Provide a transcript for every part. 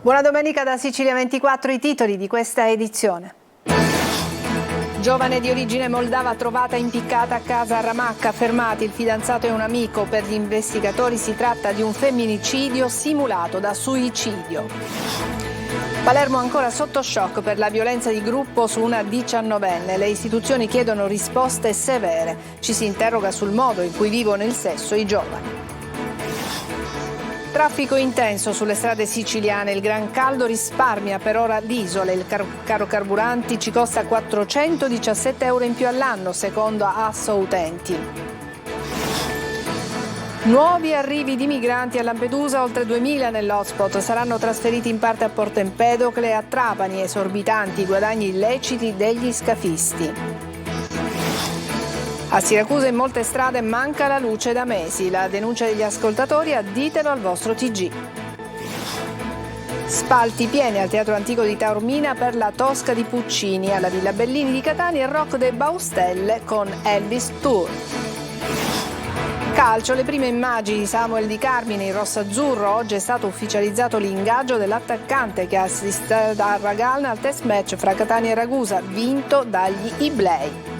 Buona domenica da Sicilia 24, i titoli di questa edizione. Giovane di origine moldava trovata impiccata a casa a Ramacca, fermati il fidanzato e un amico. Per gli investigatori si tratta di un femminicidio simulato da suicidio. Palermo ancora sotto shock per la violenza di gruppo su una 19enne. Le istituzioni chiedono risposte severe. Ci si interroga sul modo in cui vivono il sesso i giovani. Traffico intenso sulle strade siciliane, il gran caldo risparmia per ora l'Isole, il caro carburanti ci costa 417 euro in più all'anno, secondo Asso Utenti. Nuovi arrivi di migranti a Lampedusa, oltre 2000 nell'hotspot, saranno trasferiti in parte a Porto Empedocle e a Trapani, esorbitanti i guadagni illeciti degli scafisti. A Siracusa in molte strade manca la luce da mesi. La denuncia degli ascoltatori, additelo al vostro TG. Spalti pieni al Teatro Antico di Taormina per la Tosca di Puccini, alla Villa Bellini di Catania e Rock de Baustelle con Elvis Tour. Calcio, le prime immagini di Samuel Di Carmine in rosso-azzurro. Oggi è stato ufficializzato l'ingaggio dell'attaccante che assiste a Ragalna al test match fra Catania e Ragusa, vinto dagli Iblei.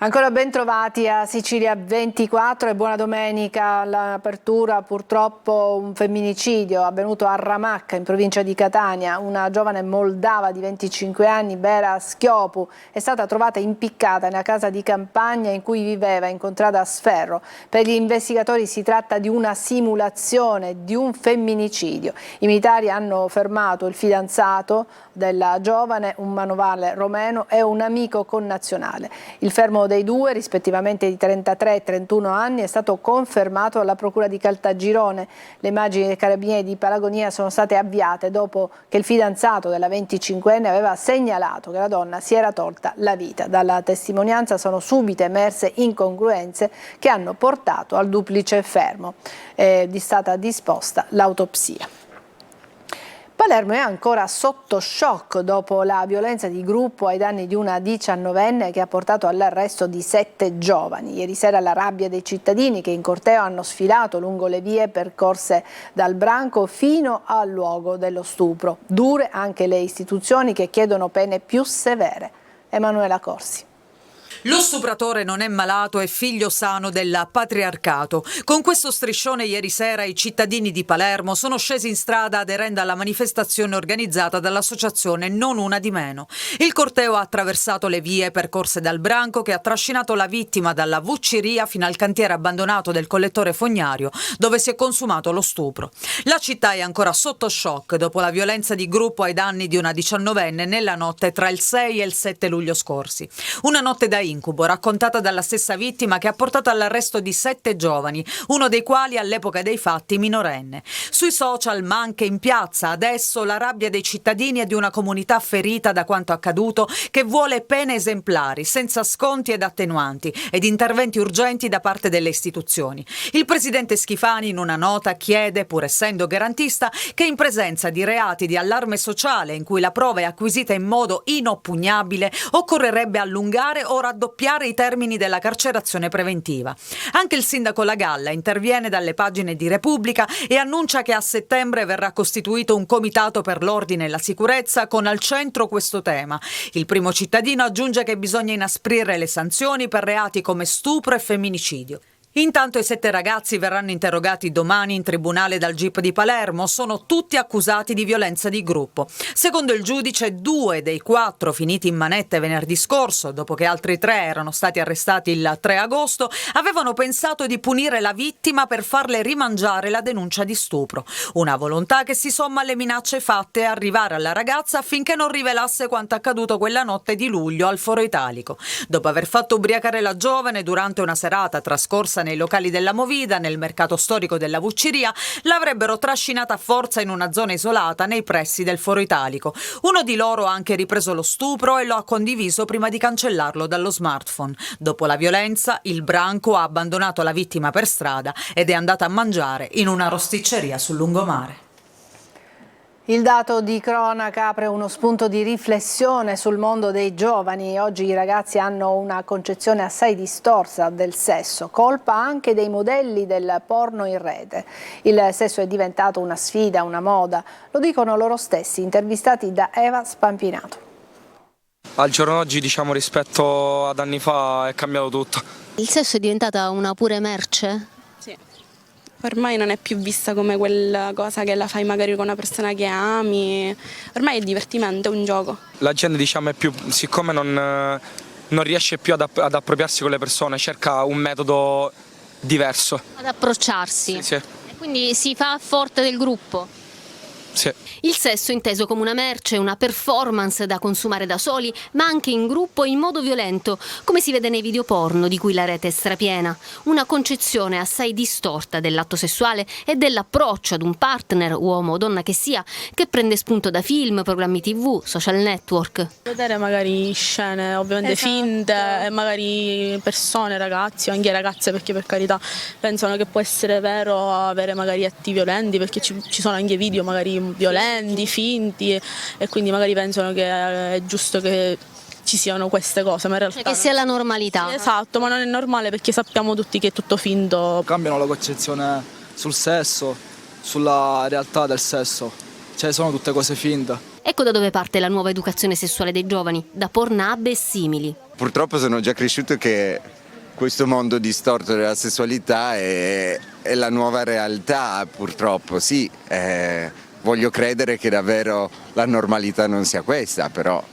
Ancora ben trovati a Sicilia 24 e buona domenica. All'apertura purtroppo un femminicidio avvenuto a Ramacca in provincia di Catania. Una giovane moldava di 25 anni, Bera Schiopu, è stata trovata impiccata nella casa di campagna in cui viveva in contrada Sferro. Per gli investigatori si tratta di una simulazione di un femminicidio. I militari hanno fermato il fidanzato della giovane, un manovale romeno e un amico connazionale. Il fermo dei due, rispettivamente di 33 e 31 anni, è stato confermato alla Procura di Caltagirone. Le immagini dei carabinieri di Palagonia sono state avviate dopo che il fidanzato della 25enne aveva segnalato che la donna si era tolta la vita. Dalla testimonianza sono subito emerse incongruenze che hanno portato al duplice fermo. È stata disposta l'autopsia. Palermo è ancora sotto shock dopo la violenza di gruppo ai danni di una 19enne che ha portato all'arresto di 7 giovani. Ieri sera la rabbia dei cittadini che in corteo hanno sfilato lungo le vie percorse dal branco fino al luogo dello stupro. Dure anche le istituzioni che chiedono pene più severe. Emanuela Corsi. Lo stupratore non è malato, è figlio sano del patriarcato. Con questo striscione ieri sera i cittadini di Palermo sono scesi in strada aderendo alla manifestazione organizzata dall'associazione Non Una di Meno. Il corteo ha attraversato le vie percorse dal branco che ha trascinato la vittima dalla vucceria fino al cantiere abbandonato del collettore fognario dove si è consumato lo stupro. La città è ancora sotto shock dopo la violenza di gruppo ai danni di una 19enne nella notte tra il 6 e il 7 luglio scorsi. Una notte da incubo raccontata dalla stessa vittima che ha portato all'arresto di 7 giovani, uno dei quali all'epoca dei fatti minorenne. Sui social ma anche in piazza adesso la rabbia dei cittadini e di una comunità ferita da quanto accaduto che vuole pene esemplari senza sconti ed attenuanti ed interventi urgenti da parte delle istituzioni. Il presidente Schifani in una nota chiede, pur essendo garantista, che in presenza di reati di allarme sociale in cui la prova è acquisita in modo inoppugnabile occorrerebbe allungare o raddoppiare i termini della carcerazione preventiva. Anche il sindaco La Galla interviene dalle pagine di Repubblica e annuncia che a settembre verrà costituito un comitato per l'ordine e la sicurezza con al centro questo tema. Il primo cittadino aggiunge che bisogna inasprire le sanzioni per reati come stupro e femminicidio. Intanto i 7 ragazzi verranno interrogati domani in tribunale dal GIP di Palermo. Sono tutti accusati di violenza di gruppo. Secondo il giudice, 2 dei 4 finiti in manette venerdì scorso, dopo che altri 3 erano stati arrestati il 3 agosto, avevano pensato di punire la vittima per farle rimangiare la denuncia di stupro. Una volontà che si somma alle minacce fatte e arrivare alla ragazza affinché non rivelasse quanto accaduto quella notte di luglio al Foro Italico. Dopo aver fatto ubriacare la giovane durante una serata trascorsa nei locali della Movida, nel mercato storico della Vucceria, l'avrebbero trascinata a forza in una zona isolata nei pressi del Foro Italico. Uno di loro ha anche ripreso lo stupro e lo ha condiviso prima di cancellarlo dallo smartphone. Dopo la violenza, il branco ha abbandonato la vittima per strada ed è andata a mangiare in una rosticceria sul lungomare. Il dato di cronaca apre uno spunto di riflessione sul mondo dei giovani. Oggi i ragazzi hanno una concezione assai distorta del sesso, colpa anche dei modelli del porno in rete. Il sesso è diventato una sfida, una moda, lo dicono loro stessi, intervistati da Eva Spampinato. Al giorno d'oggi, rispetto ad anni fa è cambiato tutto. Il sesso è diventata una pure merce? Sì. Ormai non è più vista come quella cosa che la fai magari con una persona che ami, ormai è divertimento, è un gioco. La gente è più, siccome non riesce più ad appropriarsi con le persone, cerca un metodo diverso. Ad approcciarsi? Sì. E quindi si fa forte del gruppo? Sì. Il sesso inteso come una merce, una performance da consumare da soli, ma anche in gruppo e in modo violento, come si vede nei video porno di cui la rete è strapiena. Una concezione assai distorta dell'atto sessuale e dell'approccio ad un partner, uomo o donna che sia, che prende spunto da film, programmi TV, social network. Vedere magari scene ovviamente finte e magari persone, ragazzi o anche ragazze, perché per carità pensano che può essere vero avere magari atti violenti, perché ci sono anche video magari violenti, finti, e quindi magari pensano che è giusto che ci siano queste cose, ma in realtà che sia la normalità. Sì, esatto, ma non è normale perché sappiamo tutti che è tutto finto. Cambiano la concezione sul sesso, sulla realtà del sesso, sono tutte cose finte. Ecco da dove parte la nuova educazione sessuale dei giovani, da Pornhub e simili. Purtroppo sono già cresciuto che questo mondo distorto della sessualità è la nuova realtà, purtroppo, sì. Voglio credere che davvero la normalità non sia questa, però.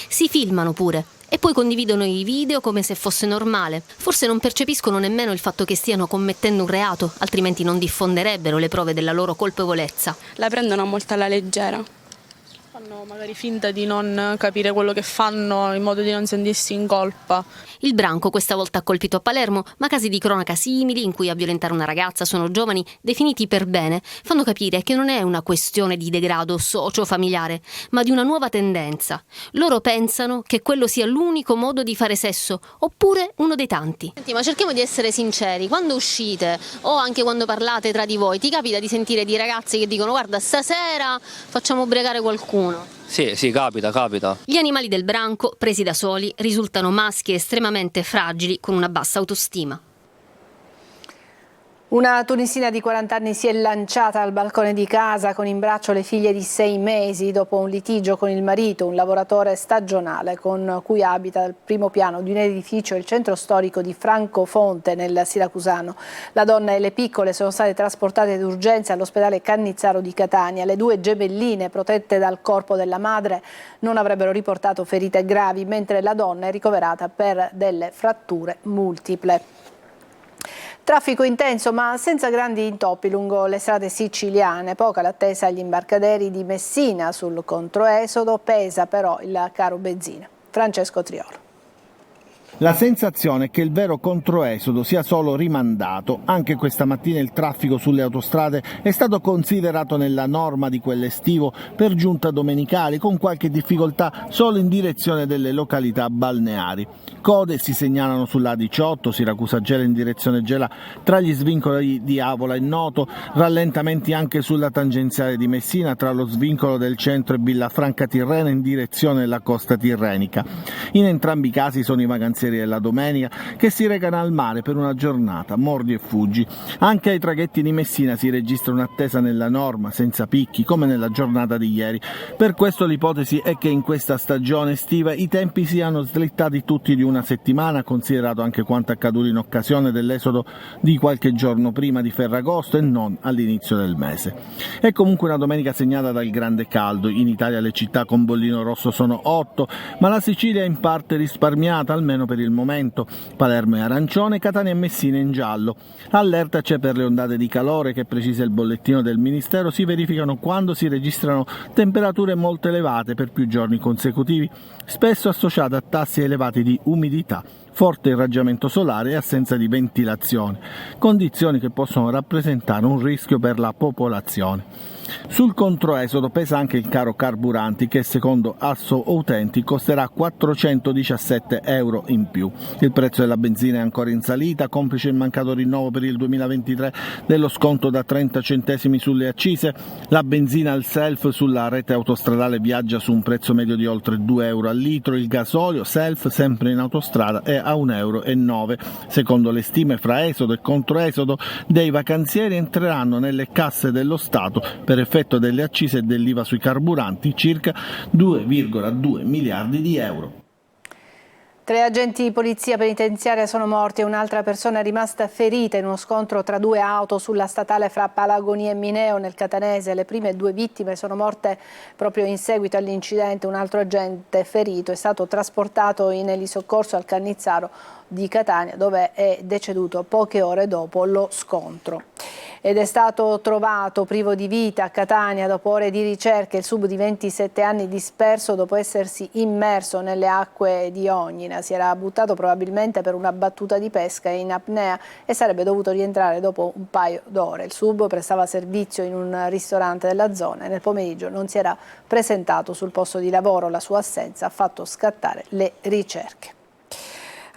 Si filmano pure e poi condividono i video come se fosse normale. Forse non percepiscono nemmeno il fatto che stiano commettendo un reato, altrimenti non diffonderebbero le prove della loro colpevolezza. La prendono molto alla leggera. Fanno magari finta di non capire quello che fanno in modo di non sentirsi in colpa. Il branco questa volta ha colpito a Palermo, ma casi di cronaca simili in cui a violentare una ragazza sono giovani definiti per bene fanno capire che non è una questione di degrado socio-familiare, ma di una nuova tendenza. Loro pensano che quello sia l'unico modo di fare sesso, oppure uno dei tanti. Senti, ma cerchiamo di essere sinceri, quando uscite o anche quando parlate tra di voi, ti capita di sentire di ragazzi che dicono guarda stasera facciamo ubriacare qualcuno? Sì, capita. Gli animali del branco, presi da soli, risultano maschi estremamente fragili con una bassa autostima. Una tunisina di 40 anni si è lanciata al balcone di casa con in braccio le figlie di 6 mesi dopo un litigio con il marito, un lavoratore stagionale con cui abita al primo piano di un edificio del centro storico di Francofonte nel Siracusano. La donna e le piccole sono state trasportate d'urgenza all'ospedale Cannizzaro di Catania. Le 2 gemelline protette dal corpo della madre non avrebbero riportato ferite gravi, mentre la donna è ricoverata per delle fratture multiple. Traffico intenso ma senza grandi intoppi lungo le strade siciliane, poca l'attesa agli imbarcaderi di Messina sul controesodo, pesa però il caro benzina. Francesco Triolo. La sensazione è che il vero controesodo sia solo rimandato. Anche questa mattina il traffico sulle autostrade è stato considerato nella norma di quell'estivo, per giunta domenicali, con qualche difficoltà solo in direzione delle località balneari. Code si segnalano sulla A18, Siracusa-Gela in direzione Gela, tra gli svincoli di Avola e Noto, rallentamenti anche sulla tangenziale di Messina, tra lo svincolo del centro e Villafranca Tirrena in direzione della costa tirrenica. In entrambi i casi sono i vacanzieri della domenica che si recano al mare per una giornata, mordi e fuggi. Anche ai traghetti di Messina si registra un'attesa nella norma, senza picchi, come nella giornata di ieri. Per questo l'ipotesi è che in questa stagione estiva i tempi siano slittati tutti di una settimana, considerato anche quanto accaduto in occasione dell'esodo di qualche giorno prima di Ferragosto e non all'inizio del mese. È comunque una domenica segnata dal grande caldo. In Italia le città con bollino rosso sono 8, ma la Sicilia è in parte risparmiata, almeno per il momento. Palermo è arancione, Catania e Messina in giallo. Allerta c'è per le ondate di calore che, precisa il bollettino del Ministero, si verificano quando si registrano temperature molto elevate per più giorni consecutivi, spesso associate a tassi elevati di umidità. forte irraggiamento solare e assenza di ventilazione, condizioni che possono rappresentare un rischio per la popolazione. Sul controesodo pesa anche il caro carburanti che secondo Asso Utenti costerà 417 euro in più. Il prezzo della benzina è ancora in salita, complice il mancato rinnovo per il 2023 dello sconto da 30 centesimi sulle accise. La benzina al self sulla rete autostradale viaggia su un prezzo medio di oltre 2 euro al litro, il gasolio self sempre in autostrada è a 1,09 euro. Secondo le stime fra esodo e controesodo dei vacanzieri entreranno nelle casse dello Stato per effetto delle accise e dell'IVA sui carburanti circa 2,2 miliardi di euro. 3 agenti di polizia penitenziaria sono morti e un'altra persona è rimasta ferita in uno scontro tra 2 auto sulla statale fra Palagonia e Mineo nel Catanese. Le prime 2 vittime sono morte proprio in seguito all'incidente. Un altro agente ferito è stato trasportato in elisoccorso al Cannizzaro di Catania, dove è deceduto poche ore dopo lo scontro. Ed è stato trovato privo di vita a Catania dopo ore di ricerche il sub di 27 anni disperso dopo essersi immerso nelle acque di Ognina. Si era buttato probabilmente per una battuta di pesca in apnea e sarebbe dovuto rientrare dopo un paio d'ore. Il sub prestava servizio in un ristorante della zona e nel pomeriggio non si era presentato sul posto di lavoro. La sua assenza ha fatto scattare le ricerche.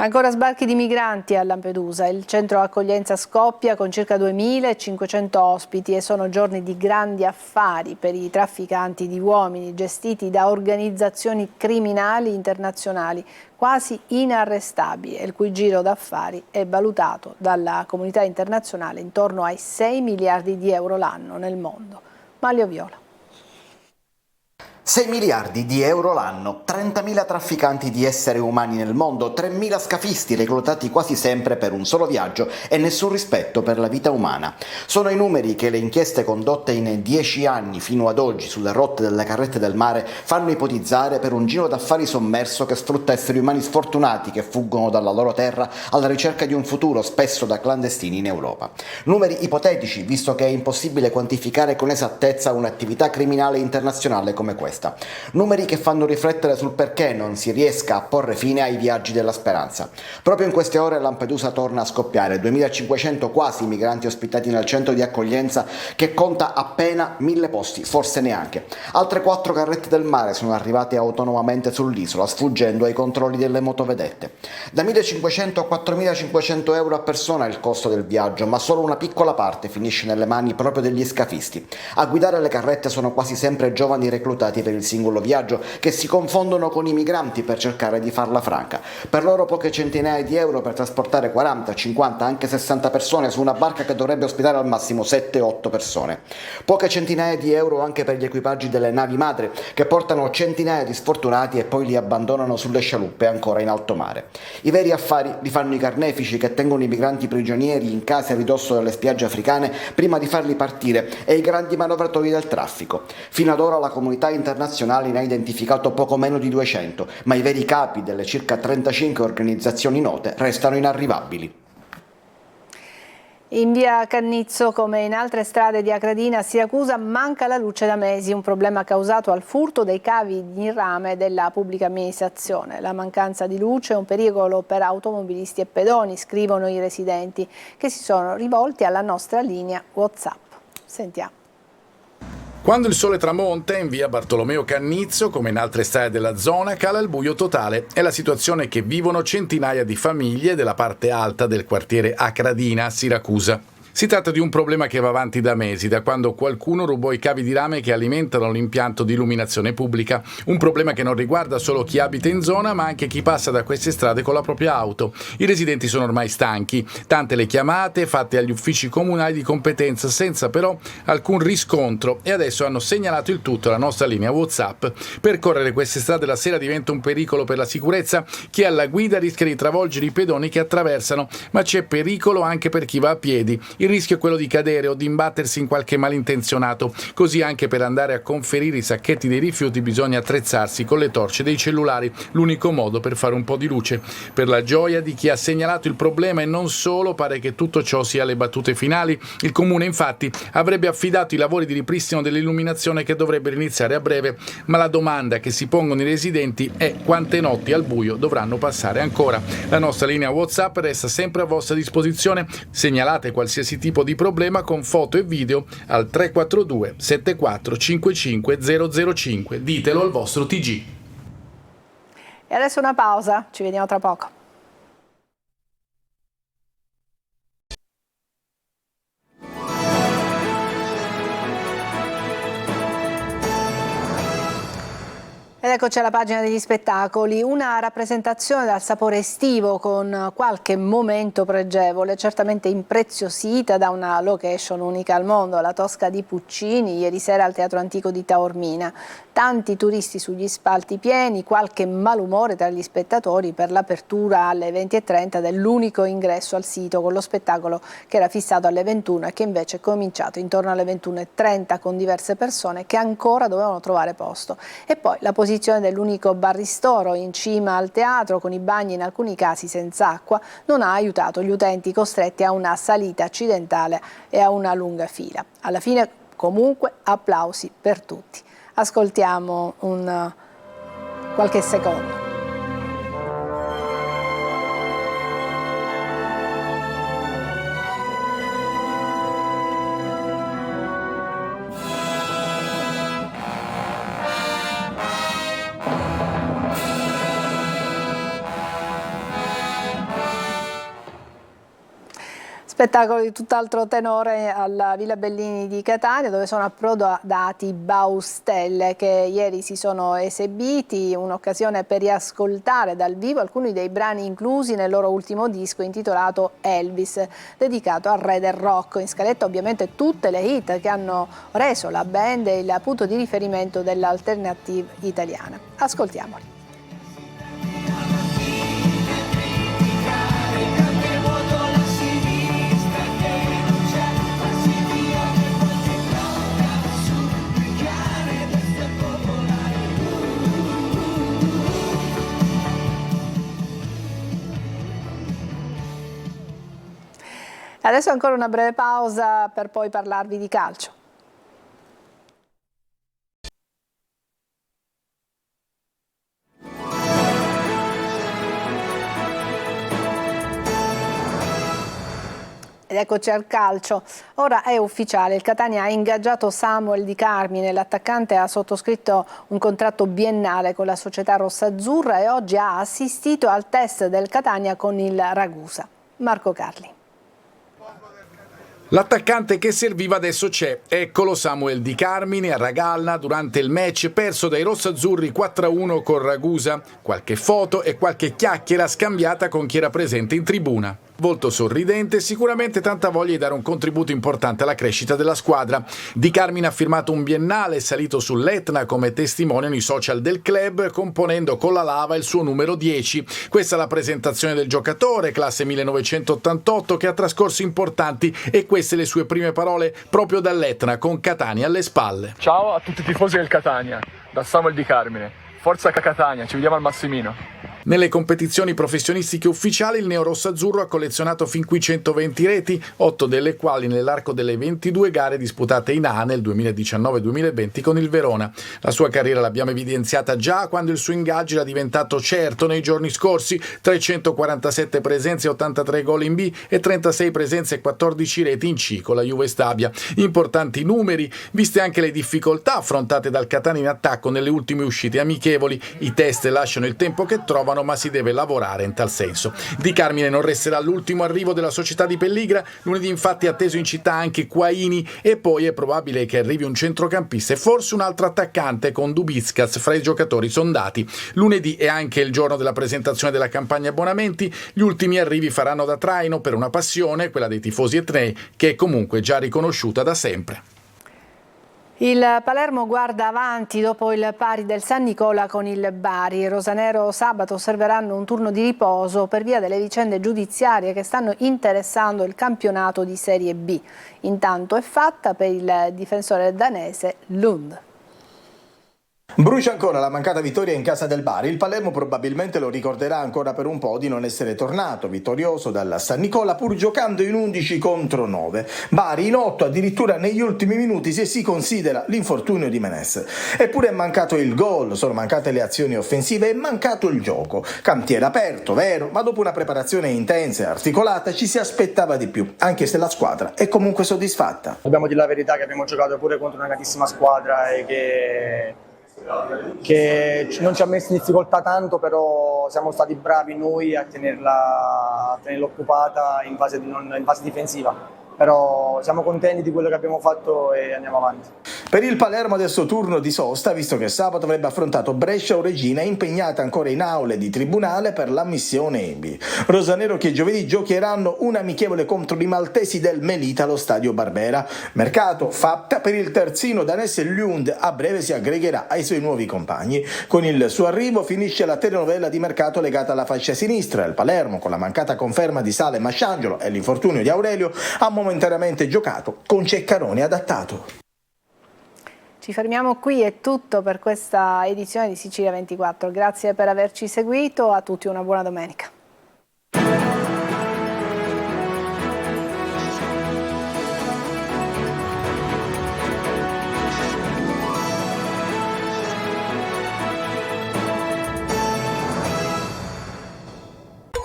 Ancora sbarchi di migranti a Lampedusa. Il centro accoglienza scoppia con circa 2.500 ospiti e sono giorni di grandi affari per i trafficanti di uomini gestiti da organizzazioni criminali internazionali quasi inarrestabili e il cui giro d'affari è valutato dalla comunità internazionale intorno ai 6 miliardi di euro l'anno nel mondo. Maglio Viola. 6 miliardi di euro l'anno, 30.000 trafficanti di esseri umani nel mondo, 3.000 scafisti reclutati quasi sempre per un solo viaggio e nessun rispetto per la vita umana. Sono i numeri che le inchieste condotte in 10 anni fino ad oggi sulle rotte delle carrette del mare fanno ipotizzare per un giro d'affari sommerso che sfrutta esseri umani sfortunati che fuggono dalla loro terra alla ricerca di un futuro spesso da clandestini in Europa. Numeri ipotetici, visto che è impossibile quantificare con esattezza un'attività criminale internazionale come questa. Numeri che fanno riflettere sul perché non si riesca a porre fine ai viaggi della speranza. Proprio in queste ore Lampedusa torna a scoppiare, 2.500 quasi migranti ospitati nel centro di accoglienza che conta appena 1.000 posti, forse neanche. Altre 4 carrette del mare sono arrivate autonomamente sull'isola, sfuggendo ai controlli delle motovedette. Da 1.500 a 4.500 euro a persona è il costo del viaggio, ma solo una piccola parte finisce nelle mani proprio degli scafisti. A guidare le carrette sono quasi sempre giovani reclutati per il singolo viaggio che si confondono con i migranti per cercare di farla franca. Per loro poche centinaia di euro per trasportare 40, 50, anche 60 persone su una barca che dovrebbe ospitare al massimo 7-8 persone. Poche centinaia di euro anche per gli equipaggi delle navi madre che portano centinaia di sfortunati e poi li abbandonano sulle scialuppe ancora in alto mare. I veri affari li fanno i carnefici che tengono i migranti prigionieri in case a ridosso delle spiagge africane prima di farli partire e i grandi manovratori del traffico. Fino ad ora la comunità internazionale ne ha identificato poco meno di 200, ma i veri capi delle circa 35 organizzazioni note restano inarrivabili. In via Cannizzo, come in altre strade di Acradina, a Siracusa, manca la luce da mesi, un problema causato al furto dei cavi in rame della pubblica amministrazione. La mancanza di luce è un pericolo per automobilisti e pedoni, scrivono i residenti, che si sono rivolti alla nostra linea WhatsApp. Sentiamo. Quando il sole tramonta in via Bartolomeo Cannizzo, come in altre strade della zona, cala il buio totale. È la situazione che vivono centinaia di famiglie della parte alta del quartiere Acradina a Siracusa. Si tratta di un problema che va avanti da mesi, da quando qualcuno rubò i cavi di rame che alimentano l'impianto di illuminazione pubblica. Un problema che non riguarda solo chi abita in zona, ma anche chi passa da queste strade con la propria auto. I residenti sono ormai stanchi, tante le chiamate fatte agli uffici comunali di competenza senza però alcun riscontro e adesso hanno segnalato il tutto alla nostra linea WhatsApp. Percorrere queste strade la sera diventa un pericolo per la sicurezza. Chi è alla guida rischia di travolgere i pedoni che attraversano, ma c'è pericolo anche per chi va a piedi. I il rischio è quello di cadere o di imbattersi in qualche malintenzionato. Così anche per andare a conferire i sacchetti dei rifiuti bisogna attrezzarsi con le torce dei cellulari, l'unico modo per fare un po' di luce. Per la gioia di chi ha segnalato il problema e non solo, pare che tutto ciò sia alle battute finali. Il comune infatti avrebbe affidato i lavori di ripristino dell'illuminazione che dovrebbero iniziare a breve, ma la domanda che si pongono i residenti è quante notti al buio dovranno passare ancora. La nostra linea WhatsApp resta sempre a vostra disposizione. Segnalate qualsiasi tipo di problema con foto e video al 342 74 55 005. Ditelo al vostro TG. E adesso una pausa, ci vediamo tra poco. Ed eccoci alla pagina degli spettacoli, una rappresentazione dal sapore estivo con qualche momento pregevole, certamente impreziosita da una location unica al mondo, la Tosca di Puccini, ieri sera al Teatro Antico di Taormina. Tanti turisti sugli spalti pieni, qualche malumore tra gli spettatori per l'apertura alle 20:30 dell'unico ingresso al sito con lo spettacolo che era fissato alle 21 e che invece è cominciato intorno alle 21:30 con diverse persone che ancora dovevano trovare posto. E poi la posizione dell'unico bar-ristoro in cima al teatro, con i bagni in alcuni casi senza acqua, non ha aiutato gli utenti costretti a una salita accidentale e a una lunga fila. Alla fine comunque applausi per tutti. Ascoltiamo qualche secondo. Spettacolo di tutt'altro tenore alla Villa Bellini di Catania, dove sono approdati Baustelle, che ieri si sono esibiti, un'occasione per riascoltare dal vivo alcuni dei brani inclusi nel loro ultimo disco intitolato Elvis, dedicato al re del rock. In scaletta ovviamente tutte le hit che hanno reso la band il punto di riferimento dell'alternative italiana. Ascoltiamoli. Adesso ancora una breve pausa per poi parlarvi di calcio. Ed eccoci al calcio. Ora è ufficiale, il Catania ha ingaggiato Samuel Di Carmine, l'attaccante ha sottoscritto un contratto biennale con la società rossazzurra e oggi ha assistito al test del Catania con il Ragusa. Marco Carli. L'attaccante che serviva adesso c'è, eccolo Samuel Di Carmine a Ragalna durante il match perso dai rossazzurri 4-1 con Ragusa. Qualche foto e qualche chiacchiera scambiata con chi era presente in tribuna. Volto sorridente, sicuramente tanta voglia di dare un contributo importante alla crescita della squadra. Di Carmine ha firmato un biennale, salito sull'Etna come testimoniano i social del club, componendo con la lava il suo numero 10. Questa è la presentazione del giocatore, classe 1988, che ha trascorso importanti e queste le sue prime parole proprio dall'Etna, con Catania alle spalle. Ciao a tutti i tifosi del Catania, da Samuel Di Carmine. Forza Catania, ci vediamo al Massimino. Nelle competizioni professionistiche ufficiali il neorossazzurro ha collezionato fin qui 120 reti, 8 delle quali nell'arco delle 22 gare disputate in A nel 2019-2020 con il Verona. La sua carriera l'abbiamo evidenziata già quando il suo ingaggio era diventato certo nei giorni scorsi: 347 presenze, 83 gol in B e 36 presenze e 14 reti in C con la Juve Stabia. Importanti numeri, viste anche le difficoltà affrontate dal Catania in attacco nelle ultime uscite amichevoli. I test lasciano il tempo che trovano, ma si deve lavorare in tal senso. Di Carmine non resterà l'ultimo arrivo della società di Pelligra. Lunedì infatti è atteso in città anche Quaini e poi è probabile che arrivi un centrocampista e forse un altro attaccante, con Dubickas fra i giocatori sondati. Lunedì è anche il giorno della presentazione della campagna abbonamenti. Gli ultimi arrivi faranno da traino per una passione, quella dei tifosi etnei, che è comunque già riconosciuta da sempre. Il Palermo guarda avanti dopo il pari del San Nicola con il Bari. I rosanero sabato osserveranno un turno di riposo per via delle vicende giudiziarie che stanno interessando il campionato di Serie B. Intanto è fatta per il difensore danese Lund. Brucia ancora la mancata vittoria in casa del Bari. Il Palermo probabilmente lo ricorderà ancora per un po' di non essere tornato vittorioso dalla San Nicola pur giocando in 11 contro 9. Bari in 8 addirittura negli ultimi minuti se si considera l'infortunio di Menes. Eppure è mancato il gol, sono mancate le azioni offensive, è mancato il gioco. Cantiere aperto, vero, ma dopo una preparazione intensa e articolata ci si aspettava di più, anche se la squadra è comunque soddisfatta. Dobbiamo dire la verità che abbiamo giocato pure contro una grandissima squadra e che non ci ha messo in difficoltà tanto, però siamo stati bravi noi a tenerla occupata in fase difensiva. Però siamo contenti di quello che abbiamo fatto e andiamo avanti. Per il Palermo adesso turno di sosta, visto che sabato avrebbe affrontato Brescia o Reggina, impegnata ancora in aule di tribunale per l'ammissione EBI. Rosanero che giovedì giocheranno un amichevole contro i maltesi del Melita allo stadio Barbera. Mercato fatta per il terzino danese Lund, a breve si aggregherà ai suoi nuovi compagni. Con il suo arrivo finisce la telenovela di mercato legata alla fascia sinistra. Il Palermo, con la mancata conferma di Sale Masciangelo e l'infortunio di Aurelio, ha momentaneamente giocato con Ceccaroni adattato. Ci fermiamo qui, è tutto per questa edizione di Sicilia 24. Grazie per averci seguito, a tutti una buona domenica.